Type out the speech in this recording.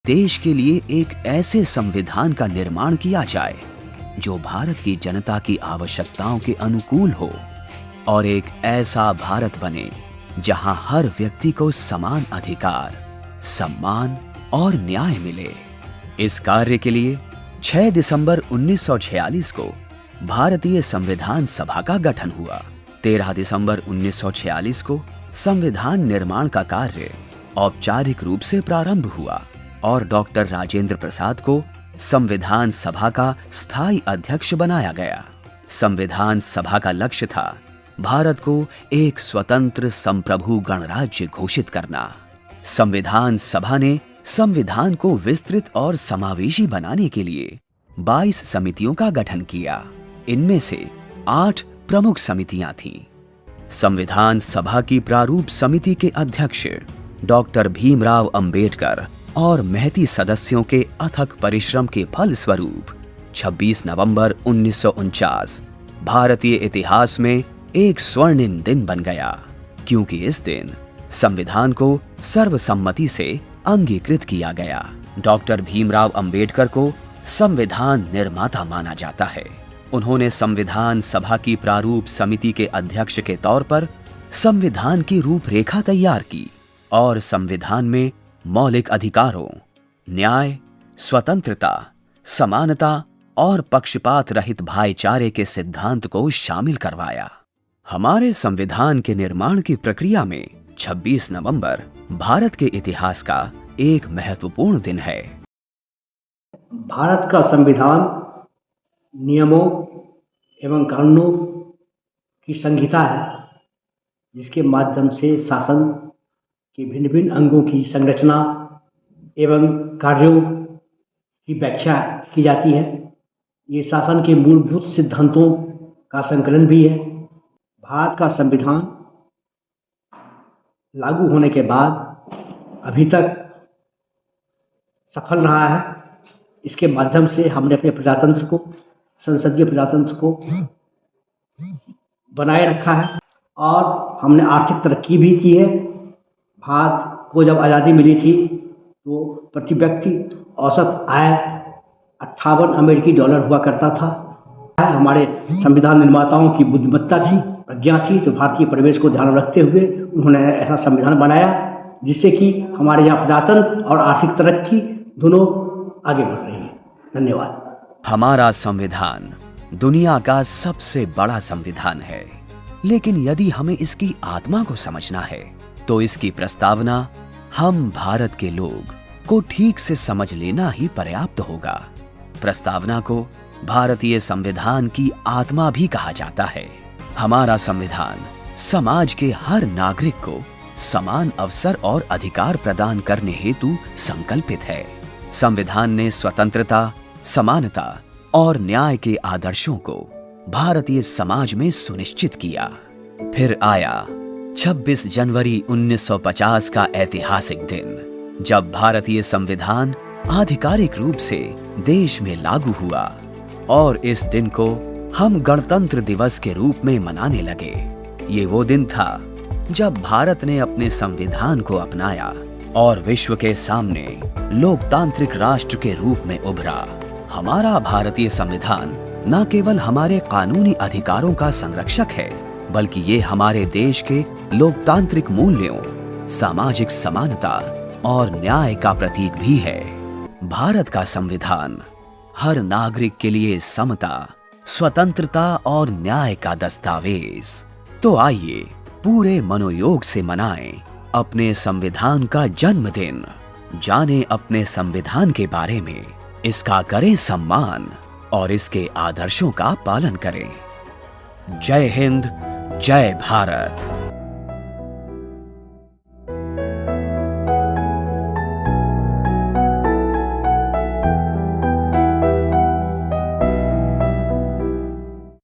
देश के लिए एक ऐसे संविधान का निर्माण किया जाए जो भारत की जनता की आवश्यकताओं के अनुकूल हो और एक ऐसा भारत बने जहां हर व्यक्ति को समान अधिकार, सम्मान और न्याय मिले। इस कार्य के लिए 6 दिसंबर 1946 को भारतीय संविधान सभा का गठन हुआ। 13 दिसंबर 1946 को संविधान निर्माण का कार्य औपचारिक रूप से प्रारंभ हुआ और डॉक्टर राजेंद्र प्रसाद को संविधान सभा का स्थायी अध्यक्ष बनाया गया। संविधान सभा का लक्ष्य था भारत को एक स्वतंत्र संप्रभु गणराज्य घोषित करना। संविधान सभा ने संविधान को विस्तृत और समावेशी बनाने के लिए 22 समितियों का गठन किया। इनमें से 8 प्रमुख समितियां थीं। संविधान सभा की प्रारूप समिति के अध्यक्ष डॉक्टर भीमराव अंबेडकर और महती सदस्यों के अथक परिश्रम के फल स्वरूप 26 नवंबर 1949 भारतीय इतिहास में एक स्वर्णिम दिन बन गया, क्योंकि इस दिन संविधान को सर्वसम्मति से अंगीकृत किया गया। डॉक्टर भीमराव अंबेडकर को संविधान निर्माता माना जाता है। उन्होंने संविधान सभा की प्रारूप समिति के अध्यक्ष के तौर पर संविधान की रूपरेखा तैयार की और संविधान में मौलिक अधिकारों, न्याय, स्वतंत्रता, समानता और पक्षपात रहित भाईचारे के सिद्धांत को शामिल करवाया। हमारे संविधान के निर्माण की प्रक्रिया में 26 नवंबर भारत के इतिहास का एक महत्वपूर्ण दिन है। भारत का संविधान नियमों एवं कानूनों की संहिता है, जिसके माध्यम से शासन के भिन्न भिन्न अंगों की संरचना एवं कार्यों की व्याख्या की जाती है। ये शासन के मूलभूत सिद्धांतों का संकलन भी है। भारत का संविधान लागू होने के बाद अभी तक सफल रहा है। इसके माध्यम से हमने अपने प्रजातंत्र को, संसदीय प्रजातंत्र को बनाए रखा है और हमने आर्थिक तरक्की भी की है। भारत को जब आज़ादी मिली थी तो प्रति व्यक्ति औसत आय 58 अमेरिकी डॉलर हुआ करता था। हमारे संविधान निर्माताओं की बुद्धिमत्ता थी, प्रज्ञा थी, जो भारतीय परिवेश को ध्यान में रखते हुए उन्होंने ऐसा संविधान बनाया जिससे कि हमारे यहाँ प्रजातंत्र और आर्थिक तरक्की दोनों आगे बढ़ रही है। धन्यवाद। हमारा संविधान दुनिया का सबसे बड़ा संविधान है, लेकिन यदि हमें इसकी आत्मा को समझना है तो इसकी प्रस्तावना हम भारत के लोग को ठीक से समझ लेना ही पर्याप्त होगा। प्रस्तावना को भारतीय संविधान की आत्मा भी कहा जाता है। हमारा संविधान समाज के हर नागरिक को समान अवसर और अधिकार प्रदान करने हेतु संकल्पित है। संविधान ने स्वतंत्रता, समानता और न्याय के आदर्शों को भारतीय समाज में सुनिश्चित किया। फिर आया 26 जनवरी 1950 का ऐतिहासिक दिन, जब भारतीय संविधान आधिकारिक रूप से देश में लागू हुआ और इस दिन को हम गणतंत्र दिवस के रूप में मनाने लगे। ये वो दिन था जब भारत ने अपने संविधान को अपनाया और विश्व के सामने लोकतांत्रिक राष्ट्र के रूप में उभरा। हमारा भारतीय संविधान न केवल हमारे कानूनी अधिकारों का संरक्षक है, बल्कि ये हमारे देश के लोकतांत्रिक मूल्यों, सामाजिक समानता और न्याय का प्रतीक भी है। भारत का संविधान हर नागरिक के लिए समता, स्वतंत्रता और न्याय का दस्तावेज। तो आइए पूरे मनोयोग से मनाएं अपने संविधान का जन्मदिन। जानें अपने संविधान के बारे में, इसका करें सम्मान और इसके आदर्शों का पालन करें। जय हिंद, जय भारत।